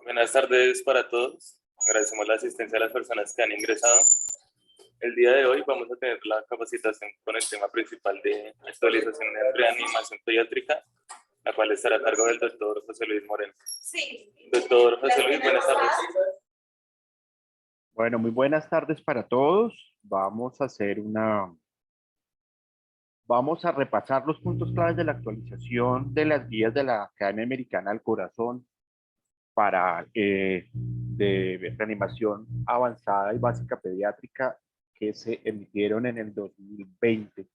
Buenas tardes para todos. Agradecemos la asistencia de las personas que han ingresado. El día de hoy vamos a tener la capacitación con el tema principal de actualización en reanimación pediátrica, la cual estará a cargo del doctor José Luis Moreno. Sí. Doctor José Luis, buenas tardes. Bueno, muy buenas tardes para todos. Vamos a repasar los puntos claves de la actualización de las guías de la Academia Americana del Corazón para de reanimación avanzada y básica pediátrica que se emitieron en el 2020.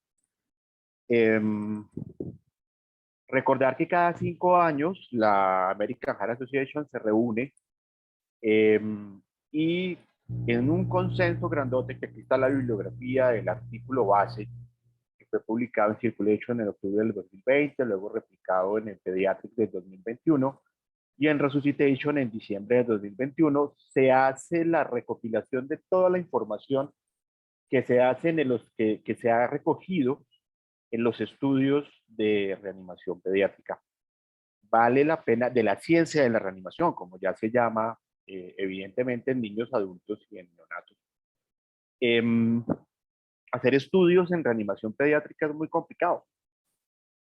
Recordar que cada 5 años la American Heart Association se reúne y en un consenso grandote, que aquí está la bibliografía del artículo base, que fue publicado en Circulation en octubre del 2020, luego replicado en el Pediatric del 2021 y en Resuscitation en diciembre del 2021, se hace la recopilación de toda la información que se hace que se ha recogido en los estudios de reanimación pediátrica. Vale la pena, de la ciencia de la reanimación, como ya se llama, evidentemente en niños, adultos y en neonatos. Hacer estudios en reanimación pediátrica es muy complicado,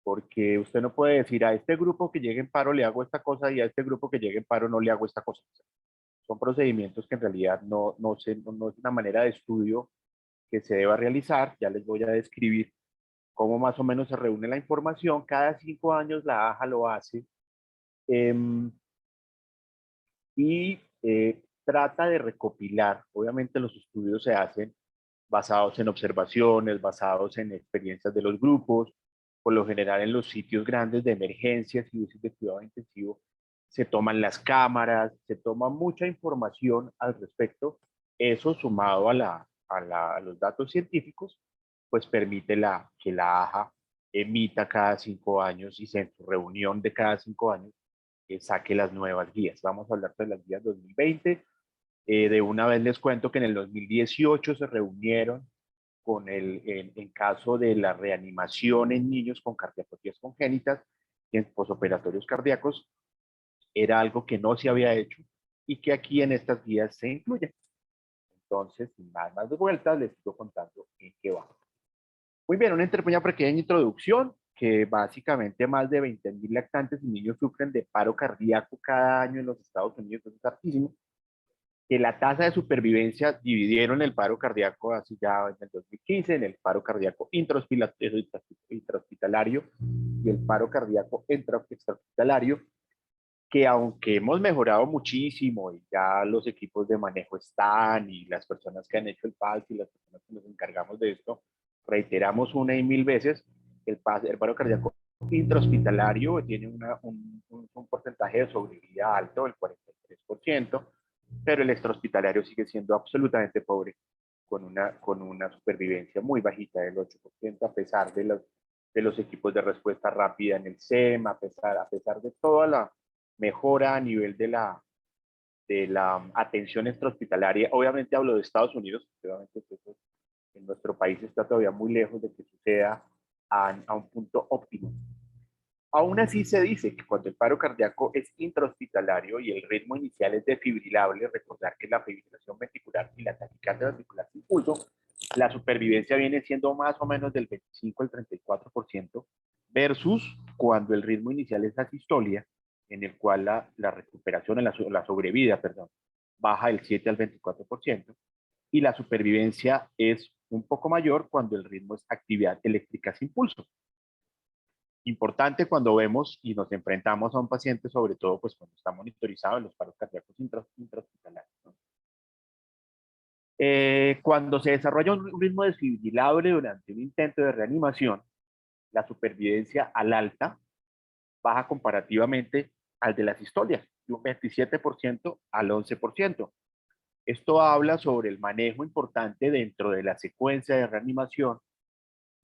porque usted no puede decir a este grupo que llegue en paro le hago esta cosa y a este grupo que llegue en paro no le hago esta cosa. Son procedimientos que en realidad no es una manera de estudio que se deba realizar. Ya les voy a describir cómo más o menos se reúne la información. Cada 5 años la AJA lo hace y trata de recopilar. Obviamente los estudios se hacen basados en observaciones, basados en experiencias de los grupos. Por lo general en los sitios grandes de emergencias y UCI de cuidado intensivo se toman las cámaras, se toma mucha información al respecto. Eso sumado a los datos científicos, pues permite que la AJA emita cada 5 años y en su reunión de cada 5 años saque las nuevas guías. Vamos a hablar de las guías 2020. De una vez les cuento que en el 2018 se reunieron en caso de la reanimación en niños con cardiopatías congénitas y en posoperatorios cardíacos. Era algo que no se había hecho y que aquí en estas guías se incluye. Entonces, sin más de vueltas, les sigo contando en qué va. Muy bien, una pequeña introducción, que básicamente más de 20.000 lactantes y niños sufren de paro cardíaco cada año en los Estados Unidos. Eso es altísimo. Que la tasa de supervivencia dividieron el paro cardíaco así ya en el 2015 en el paro cardíaco intrahospitalario y el paro cardíaco extrahospitalario, que aunque hemos mejorado muchísimo y ya los equipos de manejo están y las personas que han hecho el PALS y las personas que nos encargamos de esto, reiteramos una y mil veces, el paro cardíaco intrahospitalario tiene un porcentaje de sobrevida alto, el 43%, pero el extrahospitalario sigue siendo absolutamente pobre, con una supervivencia muy bajita del 8%, a pesar de los equipos de respuesta rápida en el SEM, a pesar de toda la mejora a nivel de la atención extrahospitalaria. Obviamente hablo de Estados Unidos, obviamente eso en nuestro país está todavía muy lejos de que suceda a un punto óptimo. Aún así se dice que cuando el paro cardíaco es intrahospitalario y el ritmo inicial es defibrilable, recordar que la fibrilación ventricular y la taquicardia ventricular sin pulso, la supervivencia viene siendo más o menos del 25 al 34%, versus cuando el ritmo inicial es asistolia, en el cual la recuperación, la sobrevida, perdón, baja del 7 al 24%, y la supervivencia es un poco mayor cuando el ritmo es actividad eléctrica sin pulso. Importante cuando vemos y nos enfrentamos a un paciente, sobre todo pues cuando está monitorizado en los paros cardíacos intrahospitalarios, ¿no? Cuando se desarrolla un ritmo desfibrilable durante un intento de reanimación, la supervivencia al alta baja comparativamente al de las sistolias, de un 27% al 11%. Esto habla sobre el manejo importante dentro de la secuencia de reanimación,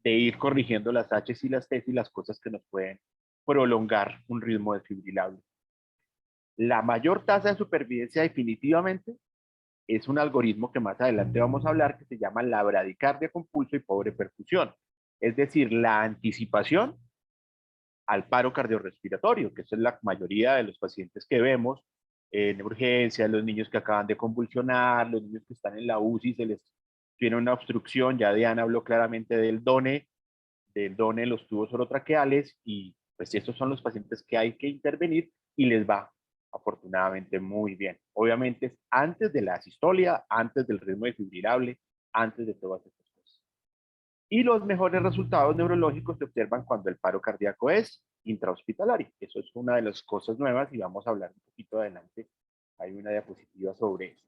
de ir corrigiendo las H y las T y las cosas que nos pueden prolongar un ritmo desfibrilable. La mayor tasa de supervivencia definitivamente es un algoritmo que más adelante vamos a hablar, que se llama la bradicardia con pulso y pobre perfusión. Es decir, la anticipación al paro cardiorrespiratorio, que es la mayoría de los pacientes que vemos en urgencias, los niños que acaban de convulsionar, los niños que están en la UCI, se les tiene una obstrucción. Ya Diana habló claramente del DONE, los tubos orotraqueales, y pues estos son los pacientes que hay que intervenir y les va afortunadamente muy bien. Obviamente es antes de la sistolia, antes del ritmo desfibrilable, antes de todas estas cosas. Y los mejores resultados neurológicos se observan cuando el paro cardíaco es intrahospitalario. Eso es una de las cosas nuevas y vamos a hablar un poquito adelante. Hay una diapositiva sobre eso.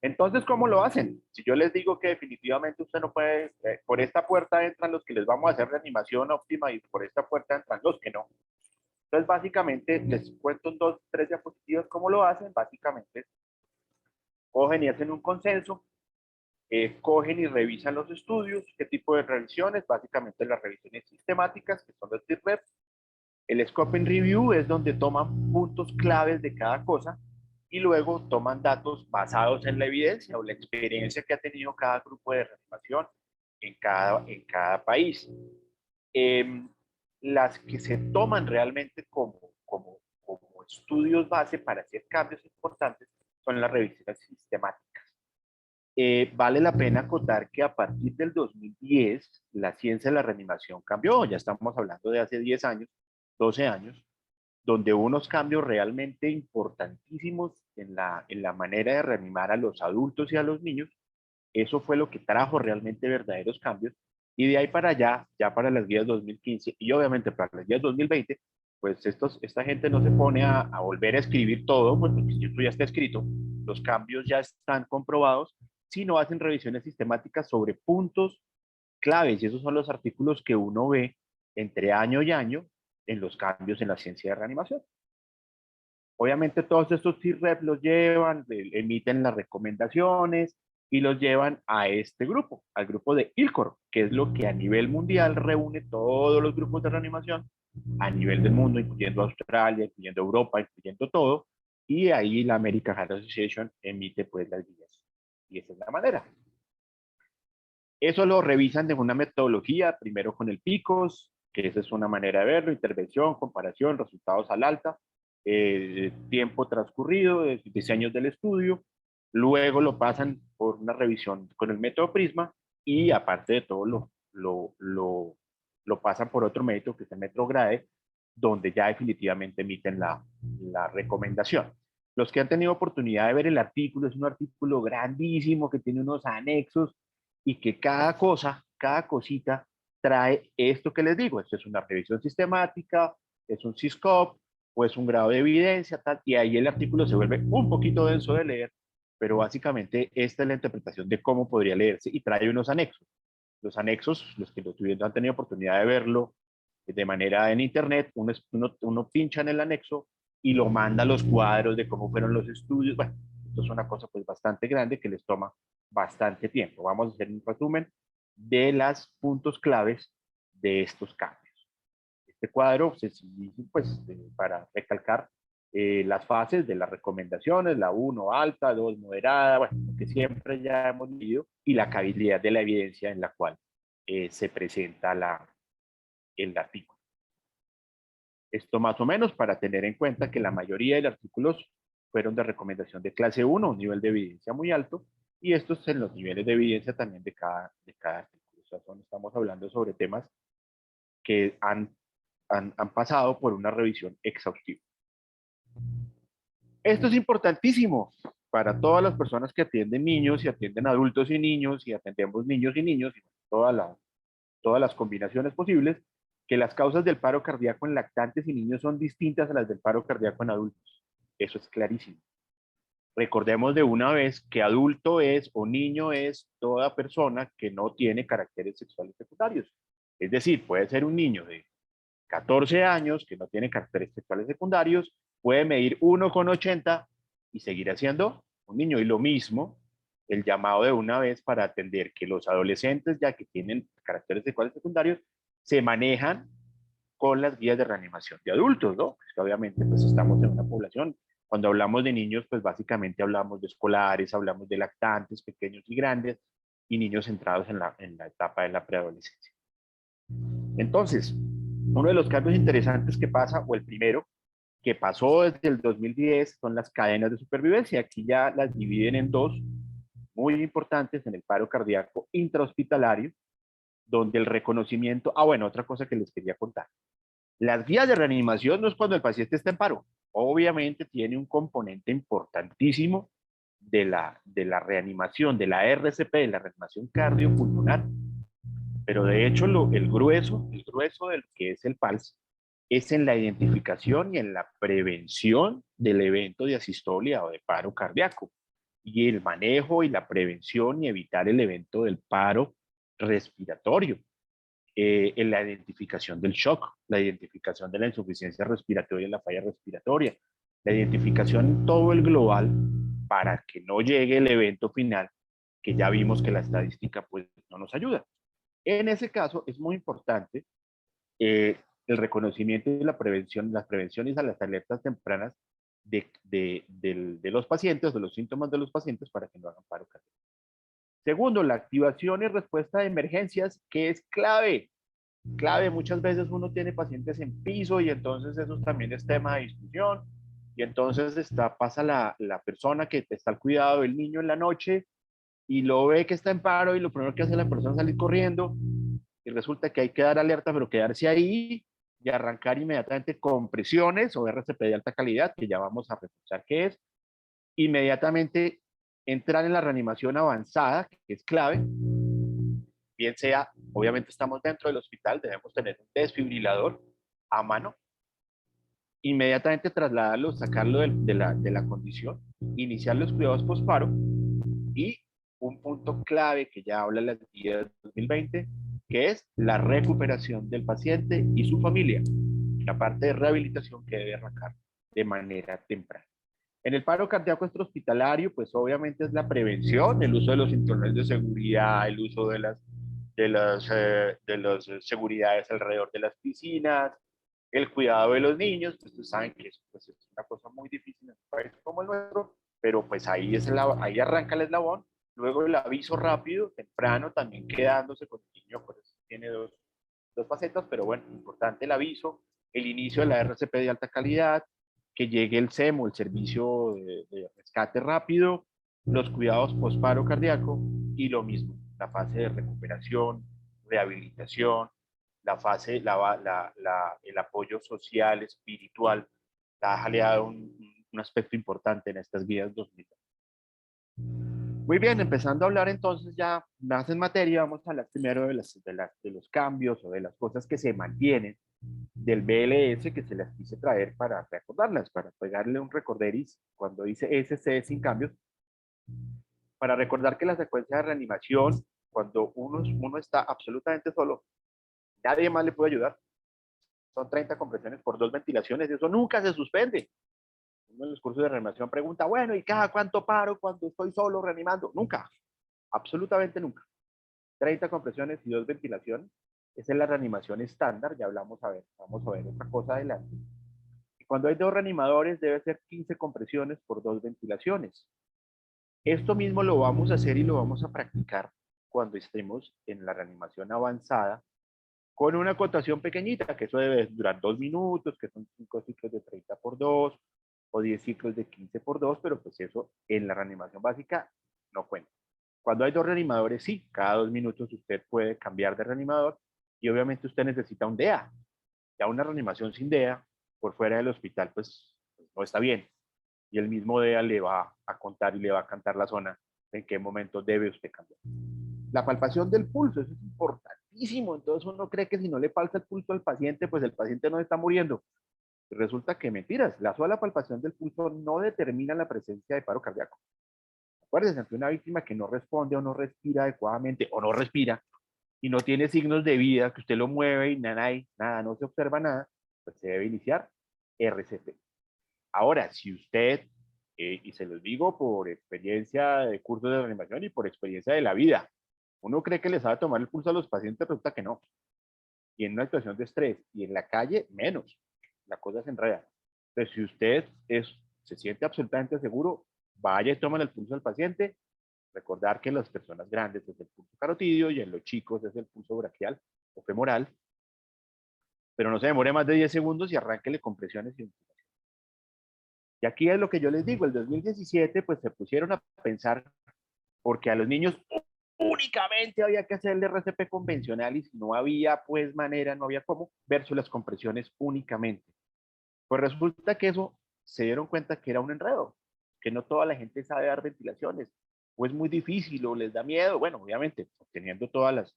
Entonces, ¿cómo lo hacen? Si yo les digo que definitivamente usted no puede, por esta puerta entran los que les vamos a hacer reanimación óptima y por esta puerta entran los que no. Entonces, básicamente, les cuento en 2, 3 diapositivas cómo lo hacen. Básicamente, cogen y hacen un consenso, cogen y revisan los estudios. ¿Qué tipo de revisiones? Básicamente las revisiones sistemáticas, que son los TIRREP. El Scoping Review es donde toman puntos claves de cada cosa y luego toman datos basados en la evidencia o la experiencia que ha tenido cada grupo de reanimación en cada país. Las que se toman realmente como estudios base para hacer cambios importantes son las revisiones sistemáticas. Vale la pena acotar que a partir del 2010 la ciencia de la reanimación cambió. Ya estamos hablando de hace 10 años, 12 años, donde hubo unos cambios realmente importantísimos en la manera de reanimar a los adultos y a los niños. Eso fue lo que trajo realmente verdaderos cambios. Y de ahí para allá, ya para las guías 2015 y obviamente para las guías 2020, pues esta gente no se pone a volver a escribir todo, pues porque esto ya está escrito, los cambios ya están comprobados, sino hacen revisiones sistemáticas sobre puntos claves. Y esos son los artículos que uno ve entre año y año en los cambios en la ciencia de reanimación. Obviamente todos estos CIRREP los llevan, emiten las recomendaciones y los llevan a este grupo, al grupo de ILCOR, que es lo que a nivel mundial reúne todos los grupos de reanimación a nivel del mundo, incluyendo Australia, incluyendo Europa, incluyendo todo, y ahí la American Heart Association emite pues las guías. Y esa es la manera. Eso lo revisan de una metodología, primero con el PICOS, que esa es una manera de verlo, intervención, comparación, resultados al alta, tiempo transcurrido, diseños del estudio, luego lo pasan por una revisión con el método Prisma y aparte de todo lo pasan por otro método que es el método GRADE, donde ya definitivamente emiten la recomendación. Los que han tenido oportunidad de ver el artículo, es un artículo grandísimo que tiene unos anexos y que cada cosa, cada cosita trae esto que les digo. Esto es una revisión sistemática, es un CISCOP o es un grado de evidencia, tal, y ahí el artículo se vuelve un poquito denso de leer, pero básicamente esta es la interpretación de cómo podría leerse y trae unos anexos. Los anexos, los que lo tuvieron, han tenido oportunidad de verlo de manera en internet, uno pincha en el anexo y lo manda a los cuadros de cómo fueron los estudios. Bueno, esto es una cosa pues bastante grande que les toma bastante tiempo. Vamos a hacer un resumen de los puntos claves de estos cambios. Este cuadro se pues, para recalcar las fases de las recomendaciones, la 1 alta, 2 moderada, bueno, lo que siempre ya hemos leído, y la cabalidad de la evidencia en la cual se presenta el artículo. Esto más o menos para tener en cuenta que la mayoría de los artículos fueron de recomendación de clase 1, un nivel de evidencia muy alto, y estos en los niveles de evidencia también de cada artículo. O sea, estamos hablando sobre temas que han pasado por una revisión exhaustiva. Esto es importantísimo para todas las personas que atienden niños y atienden adultos y niños y atendemos niños y niños y todas las combinaciones posibles, que las causas del paro cardíaco en lactantes y niños son distintas a las del paro cardíaco en adultos. Eso es clarísimo. Recordemos de una vez que adulto es o niño es toda persona que no tiene caracteres sexuales secundarios. Es decir, puede ser un niño de 14 años que no tiene caracteres sexuales secundarios, puede medir 1,80 y seguir siendo un niño. Y lo mismo, el llamado de una vez para atender que los adolescentes, ya que tienen caracteres sexuales secundarios, se manejan con las guías de reanimación de adultos, ¿no? Pues que obviamente pues estamos en una población, cuando hablamos de niños, pues básicamente hablamos de escolares, hablamos de lactantes, pequeños y grandes, y niños centrados en la etapa de la preadolescencia. Entonces, uno de los cambios interesantes que pasa, o el primero, que pasó desde el 2010 son las cadenas de supervivencia. Aquí ya las dividen en dos muy importantes en el paro cardíaco intrahospitalario, donde el reconocimiento, bueno, otra cosa que les quería contar. Las guías de reanimación no es cuando el paciente está en paro. Obviamente tiene un componente importantísimo de la reanimación, de la RCP, de la reanimación cardiopulmonar. Pero de hecho el grueso de lo que es el PALS es en la identificación y en la prevención del evento de asistolia o de paro cardíaco y el manejo y la prevención y evitar el evento del paro respiratorio, en la identificación del shock, la identificación de la insuficiencia respiratoria y la falla respiratoria, la identificación en todo el global para que no llegue el evento final, que ya vimos que la estadística pues no nos ayuda. En ese caso es muy importante el reconocimiento y la prevención, las prevenciones a las alertas tempranas de los pacientes, de los síntomas de los pacientes para que no hagan paro cardíaco. Segundo, la activación y respuesta de emergencias, que es clave. Clave, muchas veces uno tiene pacientes en piso y entonces eso también es tema de discusión. Y entonces pasa la persona que está al cuidado del niño en la noche y lo ve que está en paro y lo primero que hace la persona es salir corriendo y resulta que hay que dar alerta, pero quedarse ahí y arrancar inmediatamente con presiones o RCP de alta calidad, que ya vamos a reforzar qué es, inmediatamente entrar en la reanimación avanzada, que es clave, bien sea, obviamente estamos dentro del hospital, debemos tener un desfibrilador a mano, inmediatamente trasladarlo, sacarlo de la condición, iniciar los cuidados post-paro y un punto clave que ya habla la guía 2020, que es la recuperación del paciente y su familia, la parte de rehabilitación que debe arrancar de manera temprana. En el paro cardíaco extrahospitalario, pues obviamente es la prevención, el uso de los cinturones de seguridad, el uso de las seguridades alrededor de las piscinas, el cuidado de los niños, pues ustedes saben que eso pues, es una cosa muy difícil en un país como el nuestro, pero pues ahí arranca el eslabón. Luego el aviso rápido, temprano, también quedándose con el niño, pues tiene dos facetas, pero bueno, importante el aviso, el inicio de la RCP de alta calidad, que llegue el SEMO, el servicio de rescate rápido, los cuidados post-paro cardíaco y lo mismo, la fase de recuperación, rehabilitación, la fase, el apoyo social, espiritual, la ha dado un aspecto importante en estas guías 2000. Muy bien, empezando a hablar entonces ya más en materia, vamos a hablar primero de los cambios o de las cosas que se mantienen del BLS que se las quise traer para recordarlas, para pegarle un recorderis cuando dice SC sin cambios, para recordar que la secuencia de reanimación, cuando uno está absolutamente solo, nadie más le puede ayudar, son 30 compresiones por 2 ventilaciones, y eso nunca se suspende. Uno en los cursos de reanimación pregunta, bueno, ¿y cada cuánto paro cuando estoy solo reanimando? Nunca, absolutamente nunca. 30 compresiones y 2 ventilaciones. Esa es la reanimación estándar, ya vamos a ver otra cosa adelante. Y cuando hay 2 reanimadores debe ser 15 compresiones por 2 ventilaciones. Esto mismo lo vamos a hacer y lo vamos a practicar cuando estemos en la reanimación avanzada con una acotación pequeñita, que eso debe durar 2 minutos, que son 5 ciclos de 30 por 2 o 10 ciclos de 15 por 2, pero pues eso en la reanimación básica no cuenta. Cuando hay 2 reanimadores, sí, cada 2 minutos usted puede cambiar de reanimador y obviamente usted necesita un DEA. Ya una reanimación sin DEA por fuera del hospital, pues no está bien. Y el mismo DEA le va a contar y le va a cantar la zona en qué momento debe usted cambiar. La palpación del pulso, eso es importantísimo. Entonces uno cree que si no le palpa el pulso al paciente, pues el paciente no está muriendo. Y resulta que mentiras. La sola palpación del pulso no determina la presencia de paro cardíaco. Acuérdense, ante una víctima que no responde o no respira adecuadamente o no respira y no tiene signos de vida, que usted lo mueve y nada, no se observa nada, pues se debe iniciar RCP. Ahora, si usted, y se los digo por experiencia de cursos de reanimación y por experiencia de la vida, uno cree que les sabe tomar el pulso a los pacientes, resulta que no. Y en una situación de estrés y en la calle, menos. La cosa se enreda. Entonces, si usted se siente absolutamente seguro, vaya y toma el pulso al paciente. Recordar que en las personas grandes es el pulso carotidio y en los chicos es el pulso braquial o femoral. Pero no se demore más de 10 segundos y arránquele con presiones y ventilación. Y aquí es lo que yo les digo, el 2017 pues se pusieron a pensar porque a los niños únicamente había que hacerle RCP convencional y si no había pues manera, no había cómo, versus las compresiones únicamente. Pues resulta que eso se dieron cuenta que era un enredo, que no toda la gente sabe dar ventilaciones, o es muy difícil, o les da miedo. Bueno, obviamente, teniendo todas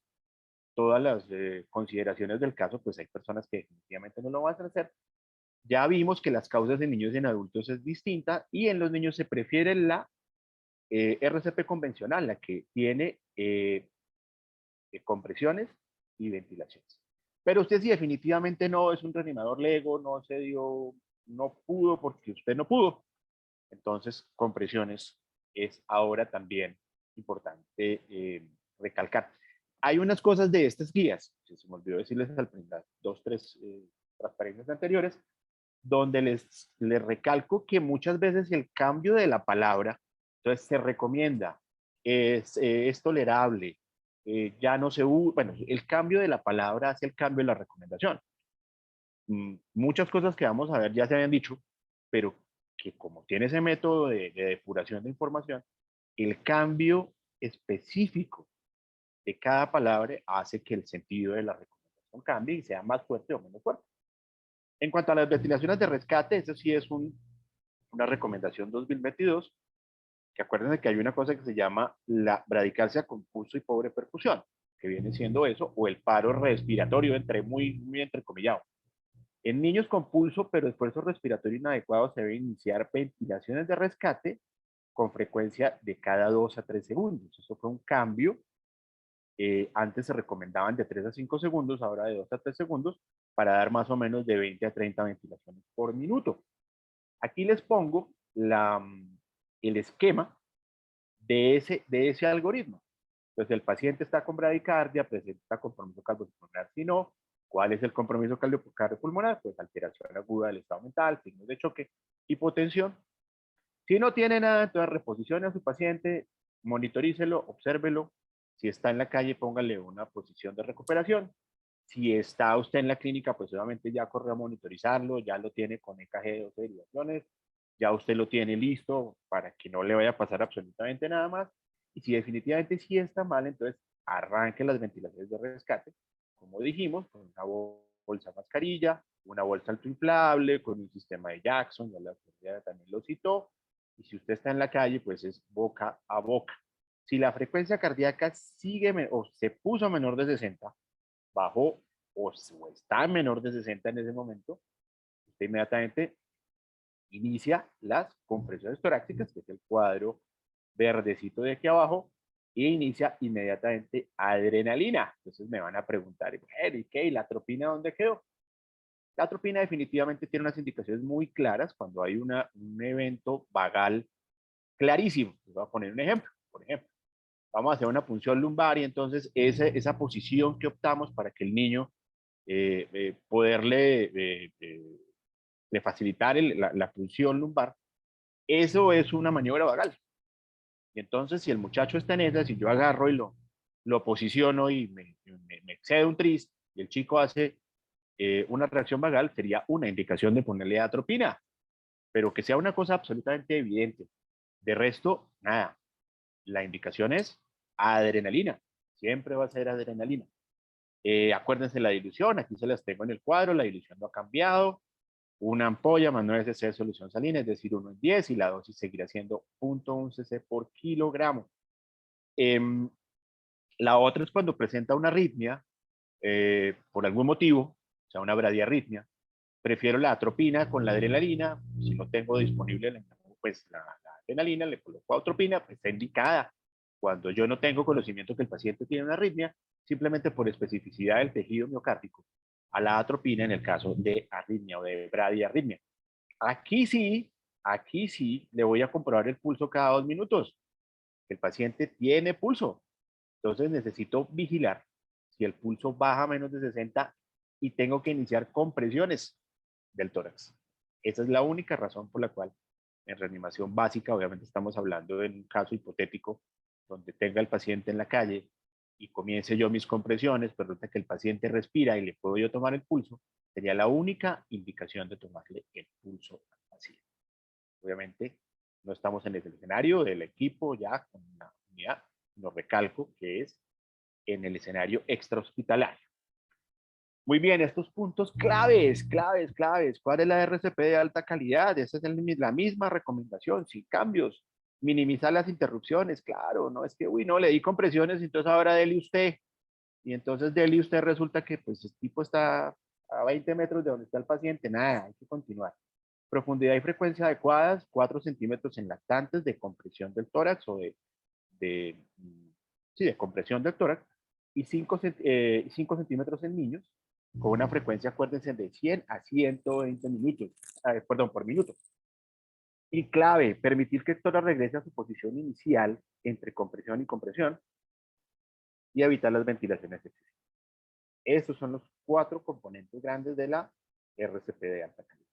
las consideraciones del caso, pues hay personas que definitivamente no lo van a hacer. Ya vimos que las causas en niños y en adultos es distinta y en los niños se prefiere la RCP convencional, la que tiene compresiones y ventilaciones. Pero usted sí definitivamente no es un reanimador Lego, no se dio, no pudo porque usted no pudo. Entonces, compresiones es ahora también importante recalcar. Hay unas cosas de estas guías, se me olvidó decirles al brindar dos, tres transparencias anteriores, donde les recalco que muchas veces el cambio de la palabra, entonces se recomienda, es tolerable, ya no se usa, bueno, el cambio de la palabra hace el cambio de la recomendación. Muchas cosas que vamos a ver ya se habían dicho, pero que como tiene ese método de depuración de información, el cambio específico de cada palabra hace que el sentido de la recomendación cambie y sea más fuerte o menos fuerte. En cuanto a las ventilaciones de rescate, eso sí es una recomendación 2022, que acuérdense que hay una cosa que se llama la bradicardia con pulso y pobre percusión, que viene siendo eso, o el paro respiratorio, muy entrecomillado. En niños con pulso pero esfuerzo respiratorio inadecuado se debe iniciar ventilaciones de rescate con frecuencia de cada 2 a 3 segundos. Eso fue un cambio. Antes se recomendaban de 3 a 5 segundos, ahora de 2 a 3 segundos, para dar más o menos de 20 a 30 ventilaciones por minuto. Aquí les pongo el esquema de ese algoritmo. Entonces, el paciente está con bradicardia, presenta compromiso cardiopulmonar. Si no, ¿cuál es el compromiso cardiopulmonar? Pues alteración aguda del estado mental, signos de choque, hipotensión. Si no tiene nada, entonces reposicione a su paciente, monitorícelo, obsérvelo. Si está en la calle, póngale una posición de recuperación. Si está usted en la clínica, pues obviamente ya corre a monitorizarlo, ya lo tiene con EKG de 12 derivaciones, ya usted lo tiene listo para que no le vaya a pasar absolutamente nada más. Y si definitivamente sí está mal, entonces arranque las ventilaciones de rescate, como dijimos, con una bolsa mascarilla, una bolsa autoinflable, con un sistema de Jackson, ya la autoridad también lo citó. Y si usted está en la calle, pues es boca a boca. Si la frecuencia cardíaca sigue o se puso menor de 60, bajó o está menor de 60 en ese momento, usted inmediatamente inicia las compresiones torácicas, que es el cuadro verdecito de aquí abajo, e inicia inmediatamente adrenalina. Entonces me van a preguntar, ¿y qué? ¿Y la atropina dónde quedó? La atropina definitivamente tiene unas indicaciones muy claras cuando hay un evento vagal clarísimo. Les voy a poner un ejemplo. Por ejemplo, vamos a hacer una punción lumbar y entonces esa posición que optamos para que el niño poderle de facilitar la punción lumbar, eso es una maniobra vagal. Y entonces, si el muchacho está en esa, si yo agarro y lo posiciono y me excede un tris, y el chico hace una reacción vagal, sería una indicación de ponerle atropina, pero que sea una cosa absolutamente evidente. De resto, nada. La indicación es adrenalina. Siempre va a ser adrenalina. Acuérdense la dilución, aquí se las tengo en el cuadro, la dilución no ha cambiado. Una ampolla más 9 cc de solución salina, es decir, 1 en 10, y la dosis seguirá siendo 0.1 cc por kilogramo. La otra es cuando presenta una arritmia, por algún motivo, o sea, una bradiarritmia, prefiero la atropina con la adrenalina. Si no tengo disponible pues la adrenalina, le coloco atropina, pues está indicada. Cuando yo no tengo conocimiento que el paciente tiene una arritmia, simplemente por especificidad del tejido miocárdico, a la atropina en el caso de arritmia o de bradiarritmia. Aquí sí le voy a comprobar el pulso cada 2 minutos. El paciente tiene pulso, entonces necesito vigilar si el pulso baja menos de 60 y tengo que iniciar compresiones del tórax. Esa es la única razón por la cual en reanimación básica, obviamente estamos hablando de un caso hipotético donde tenga el paciente en la calle y comience yo mis compresiones, pero resulta que el paciente respira y le puedo yo tomar el pulso, sería la única indicación de tomarle el pulso al paciente. Obviamente, no estamos en el escenario del equipo ya con una unidad, lo recalco que es en el escenario extrahospitalario. Muy bien, estos puntos claves, claves, claves. ¿Cuál es la RCP de alta calidad? Esa es la misma recomendación, sin cambios. Minimizar las interrupciones, claro, no es que, uy, no, le di compresiones, entonces ahora dele usted. Y entonces dele usted resulta que pues el tipo está a 20 metros de donde está el paciente, nada, hay que continuar. Profundidad y frecuencia adecuadas, 4 centímetros en lactantes de compresión del tórax o de, sí, de compresión del tórax y 5 centímetros en niños con una frecuencia, acuérdense, de 100 a 120 minutos, perdón, por minuto. Y clave, permitir que el tórax regrese a su posición inicial entre compresión y compresión y evitar las ventilaciones excesivas. Esos son los 4 componentes grandes de la RCP de alta calidad.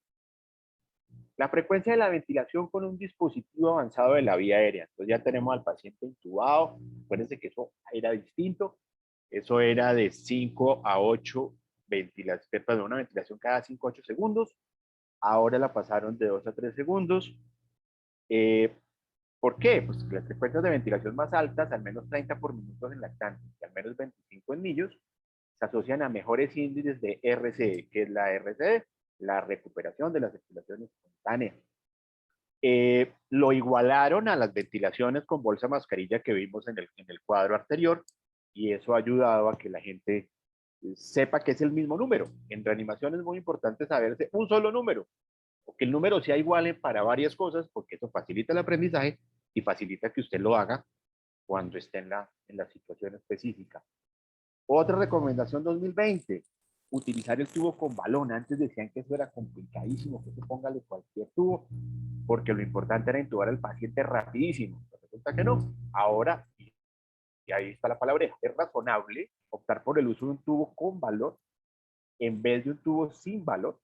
La frecuencia de la ventilación con un dispositivo avanzado de la vía aérea. Entonces ya tenemos al paciente intubado. Acuérdense que eso era distinto. Eso era de 5 a 8 ventilaciones, perdón, una ventilación cada 5 a 8 segundos. Ahora la pasaron de 2 a 3 segundos. ¿Por qué? Pues las frecuencias de ventilación más altas, al menos 30 por minuto en lactantes y al menos 25 en niños, se asocian a mejores índices de RCE. ¿Qué es la RCE? La recuperación de la circulación espontánea. Lo igualaron a las ventilaciones con bolsa mascarilla que vimos en el cuadro anterior y eso ha ayudado a que la gente sepa que es el mismo número. En reanimación es muy importante saberse un solo número, o que el número sea igual para varias cosas, porque eso facilita el aprendizaje y facilita que usted lo haga cuando esté en la situación específica. Otra recomendación 2020, utilizar el tubo con balón. Antes decían que eso era complicadísimo, que se póngale cualquier tubo, porque lo importante era intubar al paciente rapidísimo. Pero resulta que no. Ahora, y ahí está la palabra, es razonable optar por el uso de un tubo con valor en vez de un tubo sin valor.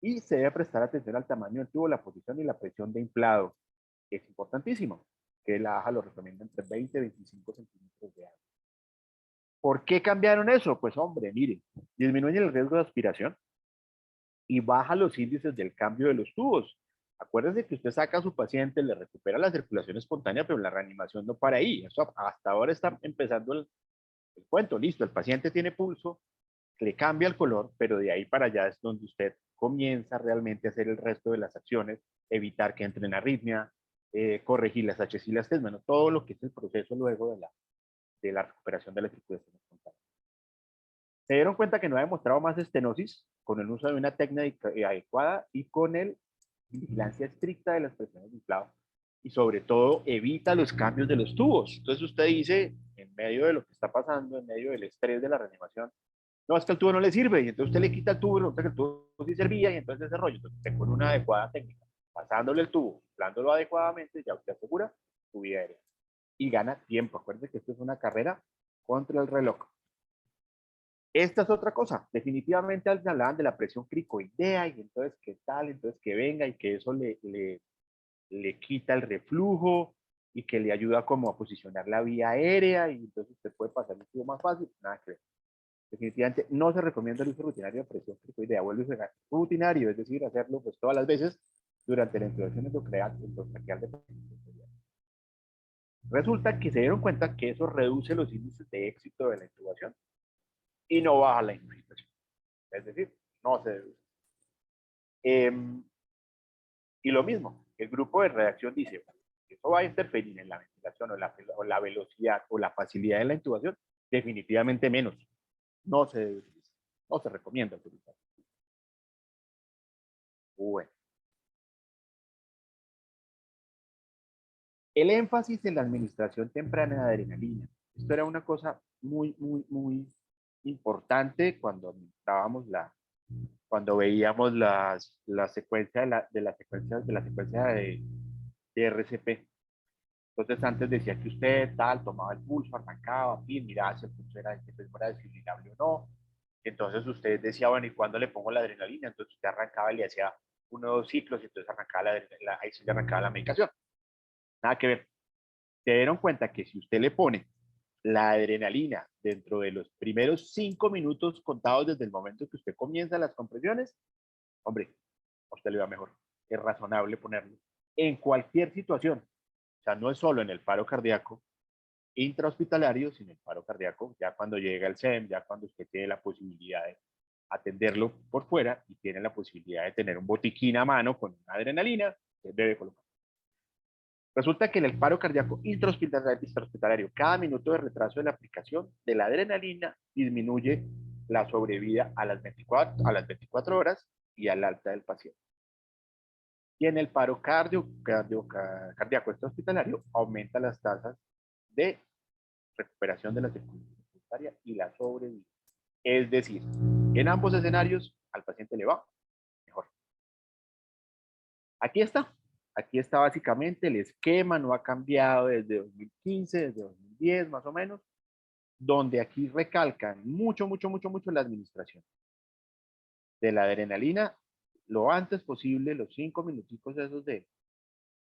Y se debe prestar atención al tamaño del tubo, la posición y la presión de inflado. Es importantísimo, que la AJA lo recomienda entre 20 y 25 centímetros de agua. ¿Por qué cambiaron eso? Pues hombre, mire, disminuye el riesgo de aspiración y baja los índices del cambio de los tubos. Acuérdense que usted saca a su paciente, le recupera la circulación espontánea, pero la reanimación no para ahí. Eso hasta ahora está empezando el cuento. Listo, el paciente tiene pulso, le cambia el color, pero de ahí para allá es donde usted comienza realmente a hacer el resto de las acciones, evitar que entre en arritmia, corregir las H y las T, bueno, todo lo que es el proceso luego de la recuperación de la circulación espontánea. Se dieron cuenta que no ha demostrado más estenosis con el uso de una técnica adecuada y con el vigilancia estricta de las presiones de inflado y sobre todo evita los cambios de los tubos. Entonces usted dice, en medio de lo que está pasando, en medio del estrés de la reanimación, no, es que el tubo no le sirve y entonces usted le quita el tubo y resulta que el tubo sí servía y entonces ese rollo. Entonces usted con una adecuada técnica, pasándole el tubo, inflándolo adecuadamente, ya usted asegura su vida aérea y gana tiempo. Acuérdense que esto es una carrera contra el reloj. Esta es otra cosa. Definitivamente hablaban de la presión cricoidea y entonces qué tal, entonces que venga y que eso le quita el reflujo y que le ayuda como a posicionar la vía aérea y entonces usted puede pasar un tubo más fácil. Nada que ver. Definitivamente no se recomienda el uso rutinario de presión cricoidea. Vuelve a ser rutinario, es decir, hacerlo pues todas las veces durante la introducción endotraqueal de pacientes. Resulta que se dieron cuenta que eso reduce los índices de éxito de la intubación y no baja la infiltración. Es decir, no se deduce. Y lo mismo, el grupo de redacción dice, eso va a interferir en la ventilación o la velocidad o la facilidad de la intubación, definitivamente menos. No se debe utilizar, no se recomienda utilizar. Bueno. El énfasis en la administración temprana de adrenalina. Esto era una cosa muy, muy, muy importante cuando administrábamos cuando veíamos la secuencia de RCP. Entonces antes decía que usted tal, tomaba el pulso, arrancaba, fin, miraba si el pulso era desfibrillable o no. Entonces usted decía, bueno, ¿y cuándo le pongo la adrenalina? Entonces usted arrancaba y le hacía 1 o 2 ciclos y entonces arrancaba ahí sí le arrancaba la medicación. Nada que ver. Se dieron cuenta que si usted le pone la adrenalina dentro de los primeros 5 minutos contados desde el momento que usted comienza las compresiones, hombre, a usted le va mejor. es razonable ponerlo en cualquier situación. O sea, no es solo en el paro cardíaco intrahospitalario, sino el paro cardíaco ya cuando llega el SEM, ya cuando usted tiene la posibilidad de atenderlo por fuera y tiene la posibilidad de tener un botiquín a mano con una adrenalina, se debe colocar. Resulta que en el paro cardíaco intrahospitalario, cada minuto de retraso de la aplicación de la adrenalina disminuye la sobrevida a las 24 horas y al alta del paciente. Y en el paro cardíaco extrahospitalario aumenta las tasas de recuperación de la circulación voluntaria y la sobrevida. Es decir, en ambos escenarios al paciente le va mejor. Aquí está. Aquí está básicamente el esquema, no ha cambiado desde 2015, desde 2010 más o menos, donde aquí recalcan mucho la administración de la adrenalina lo antes posible, los 5 minuticos esos de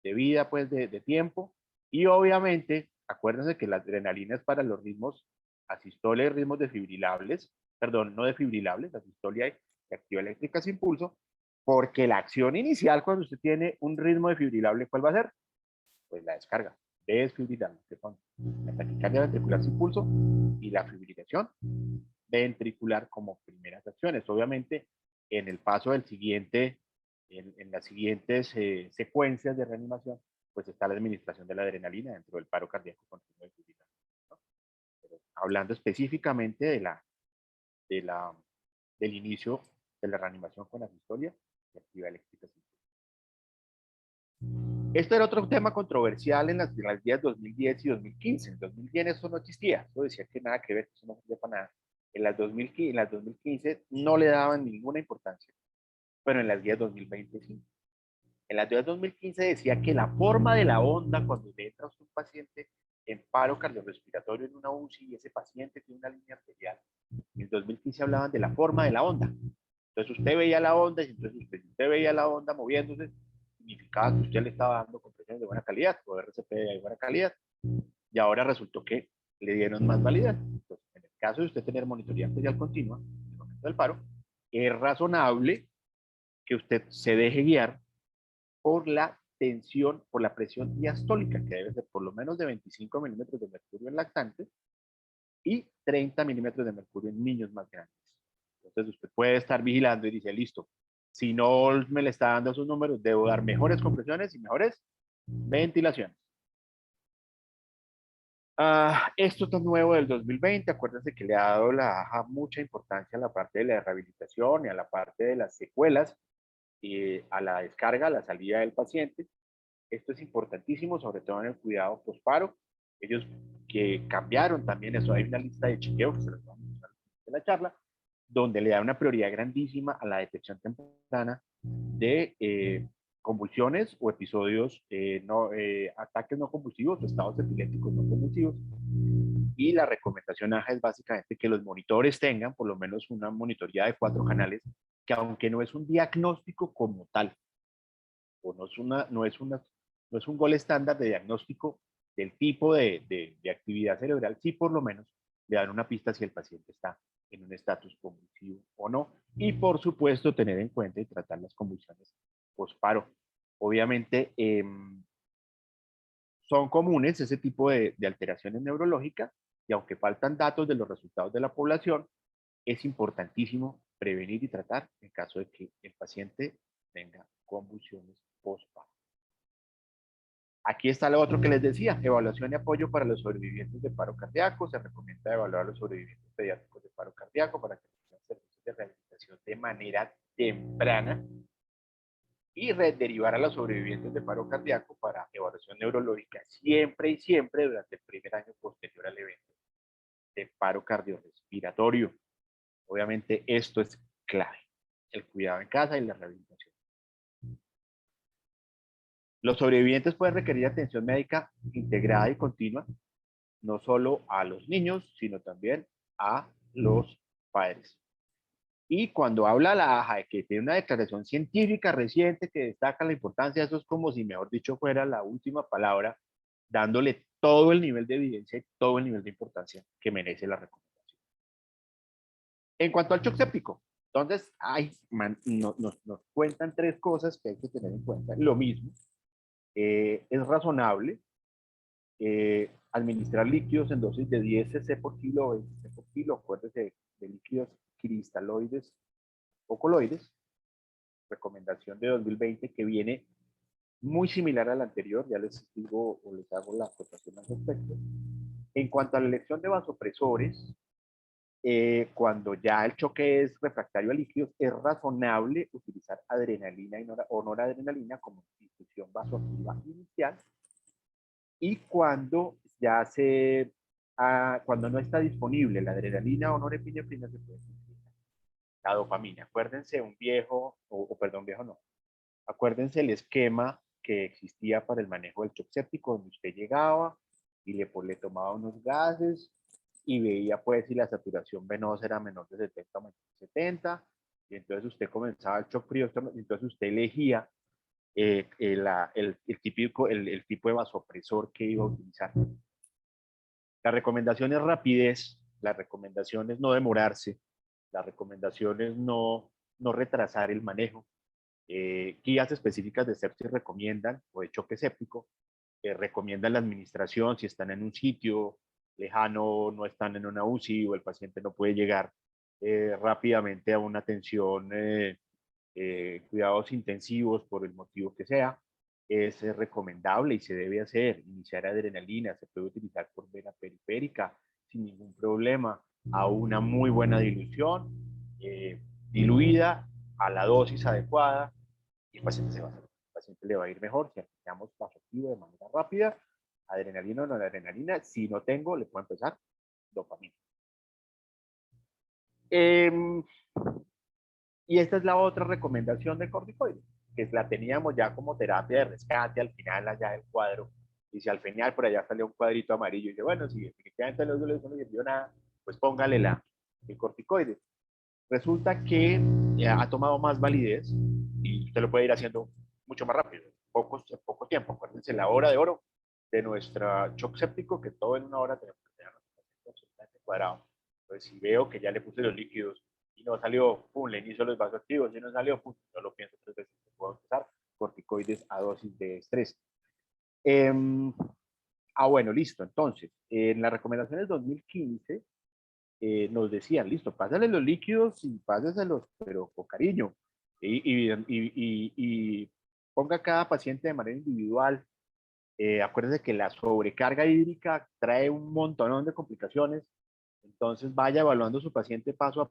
vida, pues de tiempo, y obviamente, acuérdense que la adrenalina es para los ritmos asistolia y ritmos desfibrilables, perdón, no desfibrilables, asistolia y actividad eléctrica sin pulso, porque la acción inicial cuando usted tiene un ritmo desfibrilable, ¿cuál va a ser? Pues la descarga desfibrilable, que son la taquicardia ventricular sin pulso y la fibrilación ventricular como primeras acciones. Obviamente, en el paso del siguiente, en las siguientes secuencias de reanimación, pues está la administración de la adrenalina dentro del paro cardíaco continuo de fibrilación, ¿no? Pero hablando específicamente del inicio de la reanimación con asistolia y actividad eléctrica. Esto era otro tema controversial en las guías 2010 y 2015. En 2010 eso no existía, eso decía que nada que ver, eso no servía para nada. En las 2015 no le daban ninguna importancia, pero en las guías 2020 sí. En las guías 2015 decía que la forma de la onda cuando entra un paciente en paro cardiorrespiratorio en una UCI y ese paciente tiene una línea arterial, en el 2015 hablaban de la forma de la onda. Entonces usted veía la onda y entonces usted veía la onda moviéndose, significaba que usted le estaba dando compresiones de buena calidad o RCP de buena calidad. Y ahora resultó que le dieron más validez. Entonces, en el caso de usted tener monitoría arterial continua, en el momento del paro, es razonable que usted se deje guiar por la tensión, por la presión diastólica, que debe ser por lo menos de 25 milímetros de mercurio en lactantes y 30 milímetros de mercurio en niños más grandes. Entonces usted puede estar vigilando y dice, listo, si no me le está dando esos números, debo dar mejores compresiones y mejores ventilaciones. Esto tan nuevo del 2020, acuérdense que le ha dado la AJA mucha importancia a la parte de la rehabilitación y a la parte de las secuelas y a la descarga, a la salida del paciente. Esto es importantísimo, sobre todo en el cuidado posparo. Ellos que cambiaron también eso, hay una lista de chequeos que se los vamos a mostrar en la charla, donde le da una prioridad grandísima a la detección temprana de convulsiones o episodios, ataques no convulsivos o estados epilépticos no convulsivos. Y la recomendación AJA es básicamente que los monitores tengan por lo menos una monitoría de 4 canales, que aunque no es un diagnóstico como tal, o no es un gol estándar de diagnóstico del tipo de actividad cerebral, sí por lo menos le dan una pista si el paciente está en un estatus convulsivo o no. Y por supuesto tener en cuenta y tratar las convulsiones posparo. Obviamente son comunes ese tipo de alteraciones neurológicas y aunque faltan datos de los resultados de la población, es importantísimo prevenir y tratar en caso de que el paciente tenga convulsiones postparo. Aquí está lo otro que les decía, evaluación y apoyo para los sobrevivientes de paro cardíaco. Se recomienda evaluar a los sobrevivientes pediátricos de paro cardíaco para que tengan servicios de rehabilitación de manera temprana y derivar a los sobrevivientes de paro cardíaco para evaluación neurológica siempre y siempre durante el primer año posterior al evento de paro cardiorrespiratorio. Obviamente esto es clave, el cuidado en casa y la rehabilitación. Los sobrevivientes pueden requerir atención médica integrada y continua, no solo a los niños, sino también a los padres. Y cuando habla la AJA de que tiene una declaración científica reciente que destaca la importancia, eso es como si, mejor dicho, fuera la última palabra, dándole todo el nivel de evidencia y todo el nivel de importancia que merece la recomendación. En cuanto al shock séptico, Entonces, nos cuentan tres cosas que hay que tener en cuenta. Lo mismo, es razonable administrar líquidos en dosis de 10 cc por kilo, 20 cc por kilo, acuérdense de líquidos cristaloides o coloides, recomendación de 2020 que viene muy similar a la anterior, ya les digo o les hago la acotación al respecto. En cuanto a la elección de vasopresores, cuando ya el choque es refractario a líquidos, es razonable utilizar adrenalina o noradrenalina como infusión vasoactiva inicial. Y cuando ya cuando no está disponible la adrenalina o norepinefrina, se puede utilizar la dopamina. Acuérdense un viejo, perdón, viejo no, acuérdense el esquema que existía para el manejo del shock séptico, donde usted llegaba y le tomaba unos gases y veía pues si la saturación venosa era menor de 70 o menor de 70, y entonces usted comenzaba el shock frío, entonces usted elegía el tipo de vasopresor que iba a utilizar. La recomendación es rapidez, la recomendación es no demorarse, la recomendación es no retrasar el manejo. Guías específicas de sepsis recomiendan, o de choque séptico, recomiendan la administración si están en un sitio lejano, no están en una UCI o el paciente no puede llegar rápidamente a una atención, cuidados intensivos por el motivo que sea. Es recomendable y se debe hacer, iniciar adrenalina, se puede utilizar por vena periférica sin ningún problema, a una muy buena dilución, diluida a la dosis adecuada, y el paciente el paciente le va a ir mejor si aplicamos vasoactivo de manera rápida, adrenalina o no adrenalina. Si no tengo, le puedo empezar dopamina. Y esta es la otra recomendación de corticoides, que la teníamos ya como terapia de rescate al final allá del cuadro. Y si al final por allá salió un cuadrito amarillo y dice, bueno, si definitivamente no le sirvió nada, pues póngale el corticoide. Resulta que ha tomado más validez y usted lo puede ir haciendo mucho más rápido, en poco tiempo. Acuérdense la hora de oro de nuestra shock séptico, que todo en una hora tenemos que tener absolutamente cuadrado. Entonces, si veo que ya le puse los líquidos y no salió, pum, le inicio los vasoactivos, y no salió, pum, no lo pienso tres veces, puedo empezar corticoides a dosis de estrés. Bueno, listo. Entonces, en las recomendaciones 2015, nos decían, listo, pásale los líquidos y páseselos, pero con cariño. Y ponga a cada paciente de manera individual. Acuérdense que la sobrecarga hídrica trae un montón de complicaciones. Entonces vaya evaluando a su paciente paso a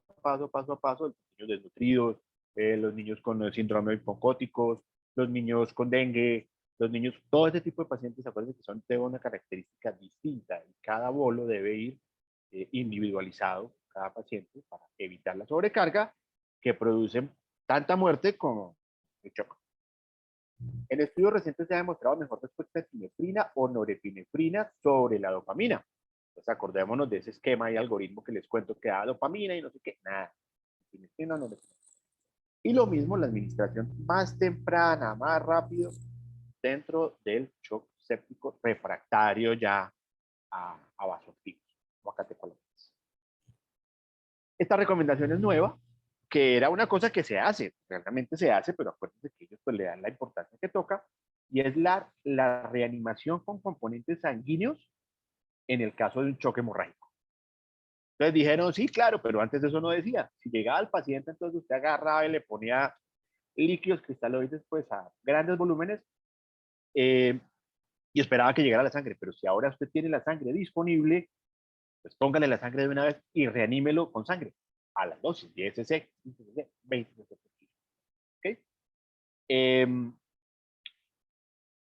paso, los niños desnutridos, los niños con síndrome hipocóticos, los niños con dengue, los niños, todo ese tipo de pacientes, acuérdense que son de una característica distinta y cada bolo debe ir individualizado, cada paciente, para evitar la sobrecarga que produce tanta muerte como el shock. En estudios recientes se ha demostrado mejor respuesta de epinefrina o norepinefrina sobre la dopamina. Entonces acordémonos de ese esquema y algoritmo que les cuento que da dopamina y no sé qué, nada. Epinefrina o norepinefrina. Y lo mismo la administración más temprana, más rápido, dentro del shock séptico refractario ya a vasoactivos, o a catecolaminas. Esta recomendación es nueva, que era una cosa que se hace, realmente se hace, pero acuérdense que ellos pues, le dan la importancia que toca, y es la reanimación con componentes sanguíneos en el caso de un choque hemorrágico. Entonces dijeron, sí, claro, pero antes de eso no decía. Si llegaba el paciente, entonces usted agarraba y le ponía líquidos cristaloides pues a grandes volúmenes y esperaba que llegara la sangre. Pero si ahora usted tiene la sangre disponible, pues póngale la sangre de una vez y reanímelo con sangre a las dosis, 10 cc, 15 cc, 20 cc. ¿Okay?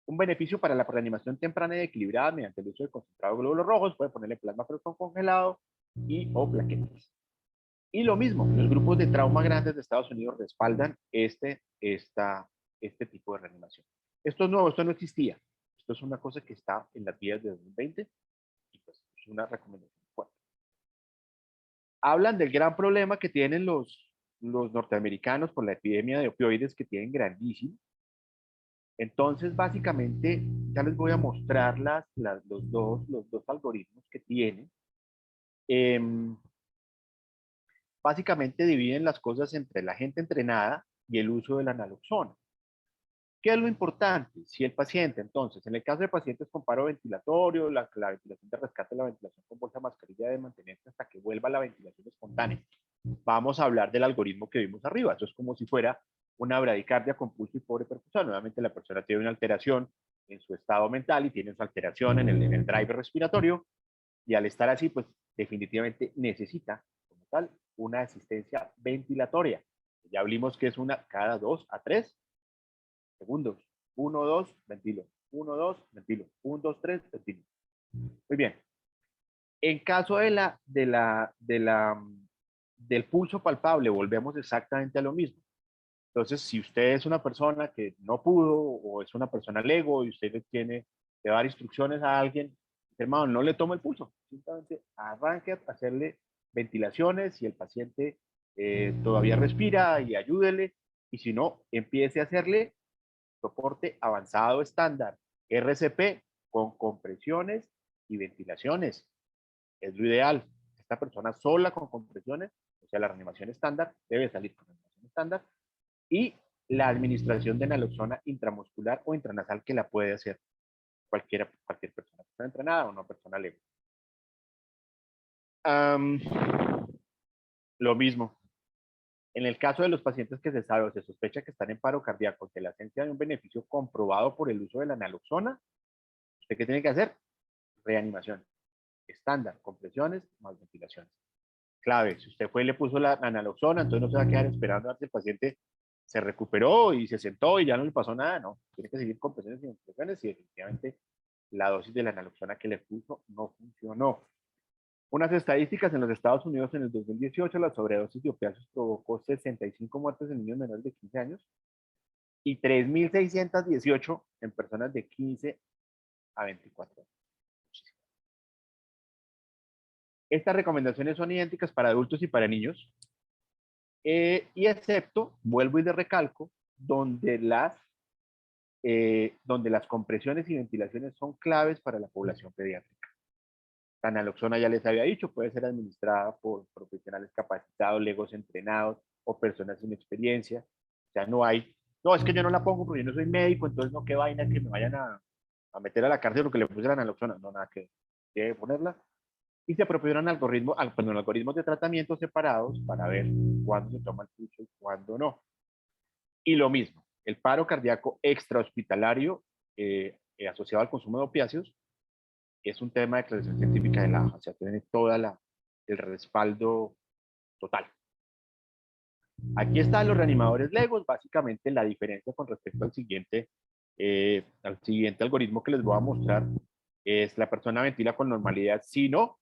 Un beneficio para la reanimación temprana y equilibrada mediante el uso de concentrados de glóbulos rojos, puede ponerle plasma fresco congelado y o plaquetas. Y lo mismo, los grupos de trauma grandes de Estados Unidos respaldan este tipo de reanimación. Esto es nuevo, esto no existía. Esto es una cosa que está en las guías de 2020 y pues es una recomendación fuerte. Hablan del gran problema que tienen los norteamericanos por la epidemia de opioides que tienen grandísimo. Entonces, básicamente, ya les voy a mostrar los dos algoritmos que tienen. básicamente dividen las cosas entre la gente entrenada y el uso de la naloxona. ¿Qué es lo importante? Si el paciente, entonces, en el caso de pacientes con paro ventilatorio, la ventilación de rescate, la ventilación con bolsa mascarilla de mantenerse hasta que vuelva la ventilación espontánea. Vamos a hablar del algoritmo que vimos arriba. Eso es como si fuera una bradicardia con pulso y pobre percusión. Nuevamente la persona tiene una alteración en su estado mental y tiene esa alteración en el driver respiratorio, y al estar así, pues definitivamente necesita, como tal, una asistencia ventilatoria. Ya hablamos que es una cada 2 a 3 segundos. 1, 2, ventilo. 1, 2, ventilo. 1, 2, 3, ventilo. Muy bien. En caso del pulso palpable, volvemos exactamente a lo mismo. Entonces, si usted es una persona que no pudo o es una persona lego y usted le tiene que dar instrucciones a alguien, hermano, no le tome el pulso. Simplemente arranque a hacerle ventilaciones si el paciente todavía respira y ayúdele. Y si no, empiece a hacerle soporte avanzado estándar, RCP, con compresiones y ventilaciones. Es lo ideal. Esta persona sola con compresiones, o sea, la reanimación estándar, debe salir con reanimación estándar, y la administración de naloxona intramuscular o intranasal que la puede hacer cualquier persona que esté entrenada o una persona leve. Lo mismo. En el caso de los pacientes que se sabe o se sospecha que están en paro cardíaco, que la ausencia de un beneficio comprobado por el uso de la naloxona, ¿usted qué tiene que hacer? Reanimación. Estándar, compresiones más ventilaciones. Clave, si usted fue y le puso la naloxona, entonces no se va a quedar esperando a ver si el paciente se recuperó y se sentó y ya no le pasó nada, no. Tiene que seguir con presiones y ventilaciones y definitivamente la dosis de la naloxona que le puso no funcionó. Unas estadísticas: en los Estados Unidos en el 2018 la sobredosis de opiáceos provocó 65 muertes en niños menores de 15 años y 3.618 en personas de 15 a 24 años. Estas recomendaciones son idénticas para adultos y para niños, y excepto, vuelvo y de recalco, donde las compresiones y ventilaciones son claves para la población pediátrica. La naloxona, ya les había dicho, puede ser administrada por profesionales capacitados, legos entrenados o personas sin experiencia. O sea, no, es que yo no la pongo porque yo no soy médico, entonces no, qué vaina que me vayan a meter a la cárcel porque le puse la naloxona. No, nada que debe ponerla. Y se proporcionan algoritmos de tratamiento separados para ver cuándo se toma el pulso y cuándo no. Y lo mismo, el paro cardíaco extrahospitalario asociado al consumo de opiáceos es un tema de declaración científica de la AJA, o sea, tiene todo el respaldo total. Aquí están los reanimadores legos. Básicamente la diferencia con respecto al siguiente algoritmo que les voy a mostrar es: la persona ventila con normalidad, si no,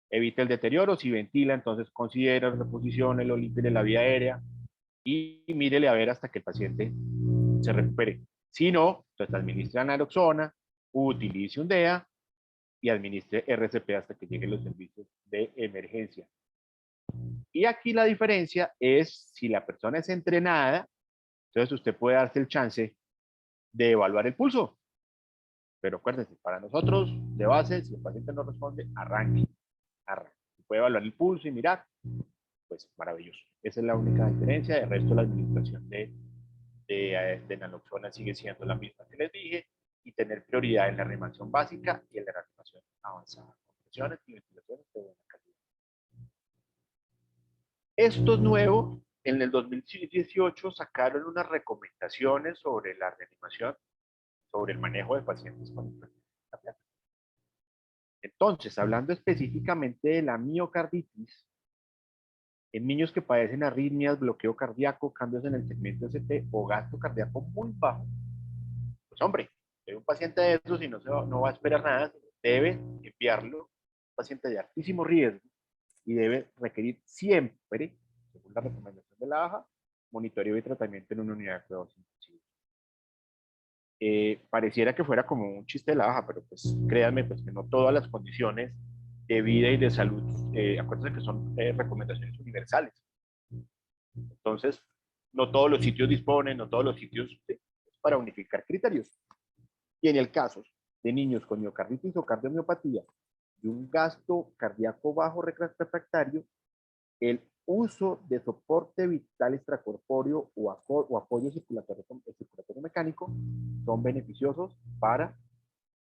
evita el deterioro; si ventila, entonces considera reposiciones, lo limpie de la vía aérea y mírele a ver hasta que el paciente se recupere. Si no, entonces administra naloxona, utilice un DEA y administre RCP hasta que lleguen los servicios de emergencia. Y aquí la diferencia es: si la persona es entrenada, entonces usted puede darse el chance de evaluar el pulso. Pero acuérdense, para nosotros, de base, si el paciente no responde, arranque. Puede evaluar el pulso y mirar, pues maravilloso. Esa es la única diferencia. El resto, la administración de naloxona sigue siendo la misma que les dije, y tener prioridad en la reanimación básica y en la reanimación avanzada. Compresiones y ventilaciones de buena calidad. Esto es nuevo. En el 2018 sacaron unas recomendaciones sobre la reanimación, sobre el manejo de pacientes con hipertensión cardíaca. Entonces, hablando específicamente de la miocarditis, en niños que padecen arritmias, bloqueo cardíaco, cambios en el segmento ST o gasto cardíaco muy bajo, pues hombre, hay un paciente de esos y no va a esperar nada, debe enviarlo. Un paciente de altísimo riesgo y debe requerir siempre, según la recomendación de la AJA, monitoreo y tratamiento en una unidad de cuidados intensivos. Pareciera que fuera como un chiste de la AJA, pero pues créanme, pues que no todas las condiciones de vida y de salud, acuérdense que son recomendaciones universales. Entonces, no todos los sitios disponen, no todos los sitios, para unificar criterios. Y en el caso de niños con miocarditis o cardiomiopatía y un gasto cardíaco bajo refractario, el uso de soporte vital extracorpóreo o apoyo circulatorio mecánico son beneficiosos para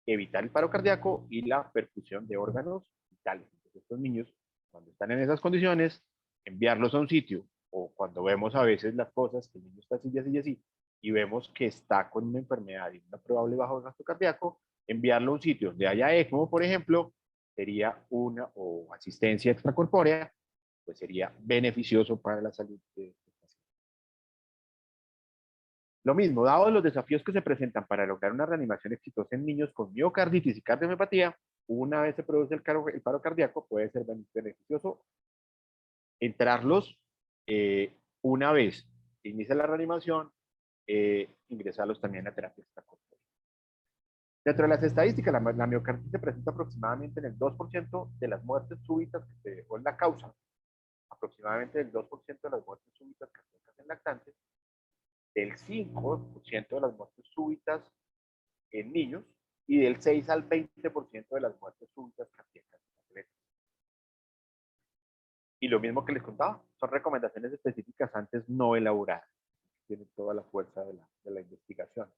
evitar el paro cardíaco y la perfusión de órganos vitales. Entonces, estos niños, cuando están en esas condiciones, enviarlos a un sitio, o cuando vemos a veces las cosas, que el niño está así, y vemos que está con una enfermedad y una probable bajo gasto cardíaco, enviarlo a un sitio donde haya ECMO, por ejemplo, sería una, o asistencia extracorpórea, pues sería beneficioso para la salud de este paciente. Lo mismo, dados los desafíos que se presentan para lograr una reanimación exitosa en niños con miocarditis y cardiomiopatía, una vez se produce el paro cardíaco, puede ser beneficioso entrarlos una vez se inicia la reanimación, ingresarlos también a terapia extracorpórea. Dentro de las estadísticas, la miocarditis se presenta aproximadamente en el 2% de las muertes súbitas, o en la causa, aproximadamente el 2% de las muertes súbitas cardíacas en lactantes, del 5% de las muertes súbitas en niños y del 6 al 20% de las muertes súbitas cardíacas en atletas. Y lo mismo que les contaba, son recomendaciones específicas antes no elaboradas. Tienen toda la fuerza de la investigación.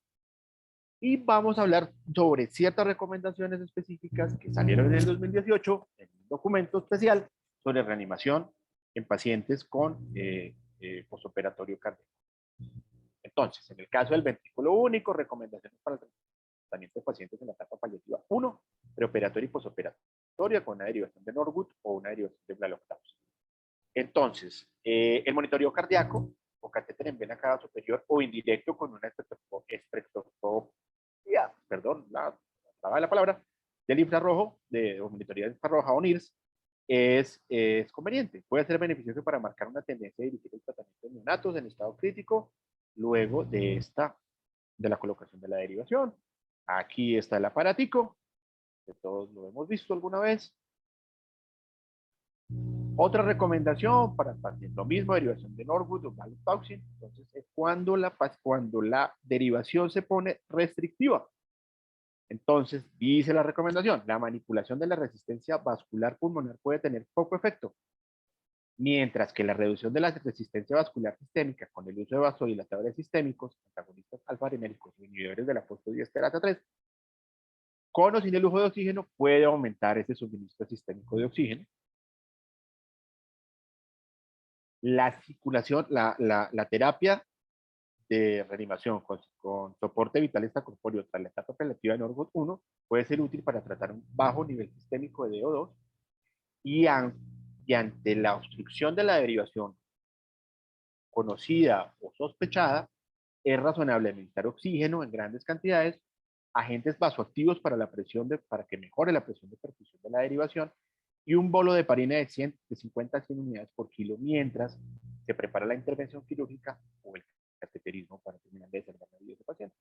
Y vamos a hablar sobre ciertas recomendaciones específicas que salieron en el 2018 en un documento especial sobre reanimación en pacientes con postoperatorio cardíaco. Entonces, en el caso del ventrículo único, recomendaciones para el tratamiento de pacientes en la etapa paliativa 1, preoperatoria y postoperatoria con una derivación de Norwood o una derivación de Blaloctazol. Entonces, el monitoreo cardíaco o catéter en vena cava superior o indirecto con una espectroscopia, perdón, la palabra, del infrarrojo, o monitoría de infrarroja o NIRS, es conveniente. Puede ser beneficioso para marcar una tendencia de dirigir el tratamiento de neonatos en estado crítico luego de la colocación de la derivación. Aquí está el aparatico, que todos lo hemos visto alguna vez. Otra recomendación para pacientes, lo mismo, derivación de Norwood o Blaloctazol. Entonces, es cuando la derivación se pone restrictiva. Entonces, dice la recomendación, la manipulación de la resistencia vascular pulmonar puede tener poco efecto, mientras que la reducción de la resistencia vascular sistémica con el uso de vasodilatadores sistémicos, antagonistas alfa-adrenérgicos o inhibidores de la fosfodiesterasa 3, con o sin el uso de oxígeno, puede aumentar ese suministro sistémico de oxígeno. La circulación, la terapia de reanimación con soporte vital extracorpóreo tras la etapa paliativa de Norwood 1 puede ser útil para tratar un bajo nivel sistémico de DO2 y ante la obstrucción de la derivación conocida o sospechada, es razonable administrar oxígeno en grandes cantidades, agentes vasoactivos para que mejore la presión de perfusión de la derivación y un bolo de heparina de 50 a 100 unidades por kilo mientras se prepara la intervención quirúrgica o el cateterismo para terminar de salvar la vida de ese paciente.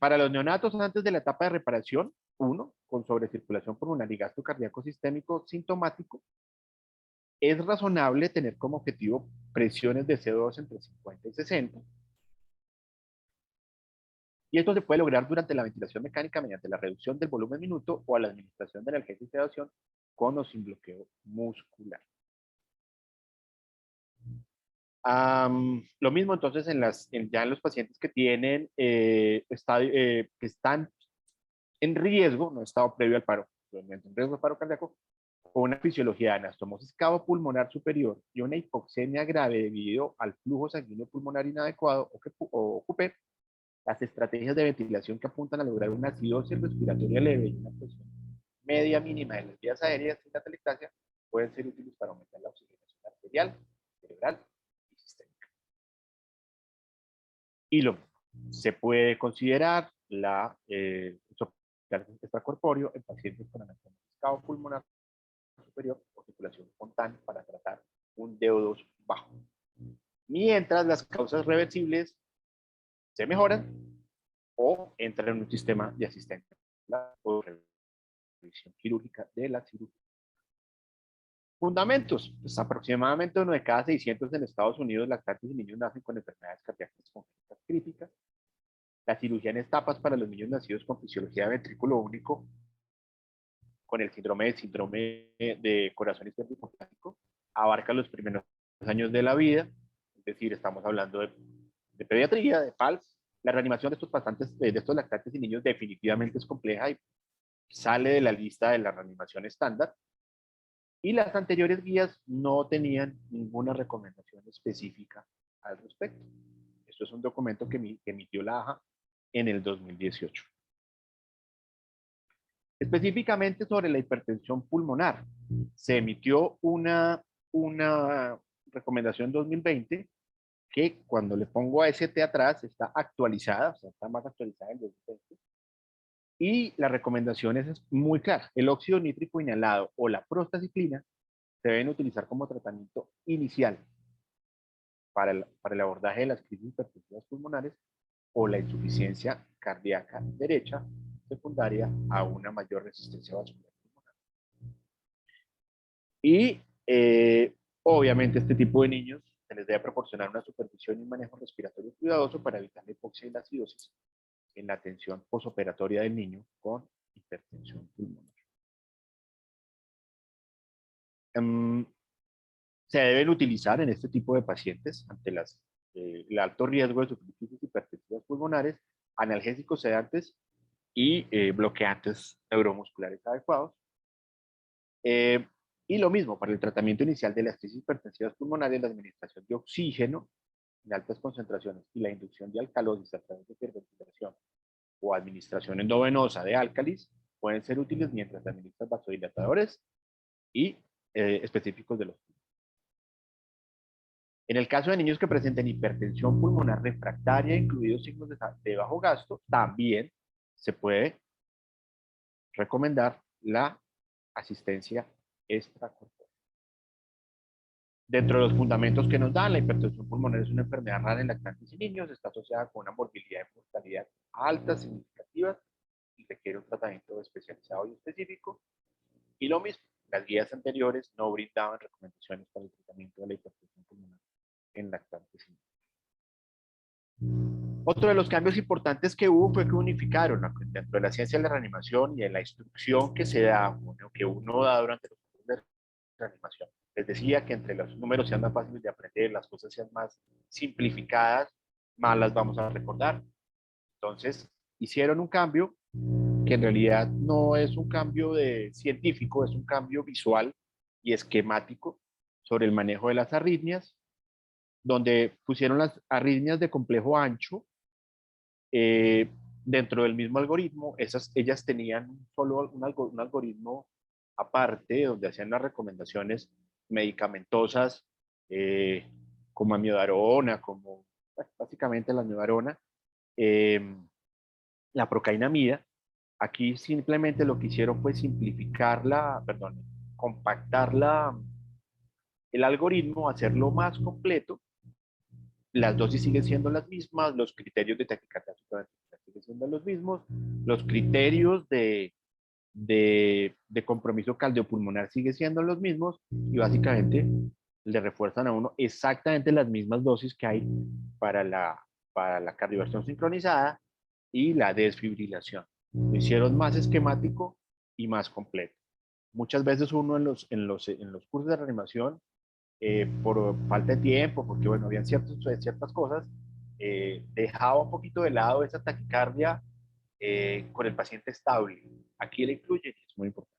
Para los neonatos antes de la etapa de reparación, 1, con sobrecirculación pulmonar y gasto cardíaco sistémico sintomático, es razonable tener como objetivo presiones de CO2 entre 50 y 60. Y esto se puede lograr durante la ventilación mecánica mediante la reducción del volumen minuto o a la administración de analgesia y sedación con o sin bloqueo muscular. Lo mismo entonces ya en los pacientes que tienen que están en riesgo, no estado previo al paro, en riesgo de paro cardíaco, o una fisiología de anastomosis cavo-pulmonar superior y una hipoxemia grave debido al flujo sanguíneo pulmonar inadecuado o ocupe, las estrategias de ventilación que apuntan a lograr una acidosis respiratoria leve y una presión media mínima de las vías aéreas sin la atelectasia pueden ser útiles para aumentar la oxigenación arterial, cerebral y sistémica. Y lo se puede considerar extracorpóreo en pacientes con anastomosis cavo-pulmonar superior o circulación espontánea para tratar un DO2 bajo. Mientras las causas reversibles se mejoran o entran en un sistema de asistencia o revisión quirúrgica de la cirugía. Fundamentos. Pues aproximadamente 1 de cada 600 en Estados Unidos lactantes y niños nacen con enfermedades cardíacas congénitas críticas. La cirugía en etapas para los niños nacidos con fisiología de ventrículo único con el síndrome de corazón isquémico hiperplástico, abarca los primeros años de la vida, es decir, estamos hablando de pediatría, de PALS. La reanimación de estos pacientes, de estos lactantes y niños definitivamente es compleja y sale de la lista de la reanimación estándar. Y las anteriores guías no tenían ninguna recomendación específica al respecto. Esto es un documento que emitió la AJA en el 2018. Específicamente sobre la hipertensión pulmonar, se emitió una recomendación 2020 que cuando le pongo AST atrás está actualizada, o sea, está más actualizada en 2020. Y la recomendación es muy clara. El óxido nítrico inhalado o la prostaciclina se deben utilizar como tratamiento inicial para el abordaje de las crisis hipertensivas pulmonares o la insuficiencia cardíaca derecha secundaria a una mayor resistencia vascular pulmonar. Y obviamente este tipo de niños se les debe proporcionar una supervisión y un manejo respiratorio cuidadoso para evitar la hipoxia y la acidosis en la atención posoperatoria del niño con hipertensión pulmonar. Se deben utilizar en este tipo de pacientes ante el alto riesgo de sufrir crisis hipertensivas pulmonares, analgésicos sedantes y bloqueantes neuromusculares adecuados. Y lo mismo para el tratamiento inicial de las crisis hipertensivas pulmonares, la administración de oxígeno en altas concentraciones y la inducción de alcalosis a través de hiperventilación o administración endovenosa de álcalis pueden ser útiles mientras se administran vasodilatadores y específicos de los pulmones. En el caso de niños que presenten hipertensión pulmonar refractaria, incluidos signos de bajo gasto, también se puede recomendar la asistencia extracorpórea. Dentro de los fundamentos que nos dan, la hipertensión pulmonar es una enfermedad rara en lactantes y niños, está asociada con una morbilidad y mortalidad altas, significativas, y requiere un tratamiento especializado y específico. Y lo mismo, las guías anteriores no brindaban recomendaciones para el tratamiento de la hipertensión pulmonar en lactantes y niños. Otro de los cambios importantes que hubo fue que unificaron dentro de la ciencia de la reanimación y de la instrucción que se da, que uno da durante los cursos de reanimación. Les decía que entre los números sean más fáciles de aprender, las cosas sean más simplificadas, más las vamos a recordar. Entonces, hicieron un cambio que en realidad no es un cambio científico, es un cambio visual y esquemático sobre el manejo de las arritmias, donde pusieron las arritmias de complejo ancho dentro del mismo algoritmo. Ellas tenían solo un algoritmo aparte donde hacían las recomendaciones medicamentosas como amiodarona, como básicamente la amiodarona, la procainamida. Aquí simplemente lo que hicieron fue compactar el algoritmo, hacerlo más completo. Las dosis siguen siendo las mismas, los criterios de taquicardia siguen siendo los mismos, los criterios de compromiso cardiopulmonar siguen siendo los mismos y básicamente le refuerzan a uno exactamente las mismas dosis que hay para la cardioversión sincronizada y la desfibrilación. Lo hicieron más esquemático y más completo. Muchas veces uno en los cursos de reanimación por falta de tiempo, porque bueno, habían ciertas cosas, dejaba un poquito de lado esa taquicardia con el paciente estable. Aquí le incluye, es muy importante.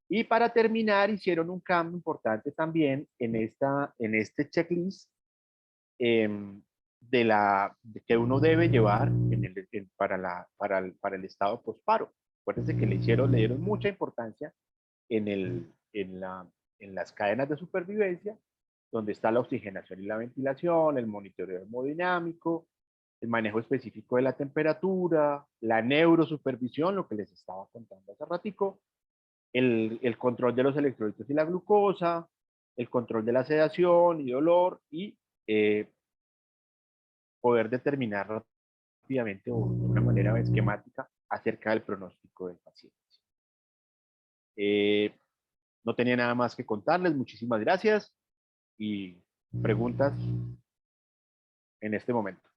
Y para terminar, hicieron un cambio importante también en este checklist eh, que uno debe llevar para el estado postparo. Acuérdense que le dieron mucha importancia en las cadenas de supervivencia, donde está la oxigenación y la ventilación, el monitoreo hemodinámico, el manejo específico de la temperatura, la neurosupervisión, lo que les estaba contando hace ratico, el control de los electrolitos y la glucosa, el control de la sedación y dolor y poder determinar rápidamente o de una manera esquemática acerca del pronóstico del paciente. No tenía nada más que contarles. Muchísimas gracias y preguntas en este momento.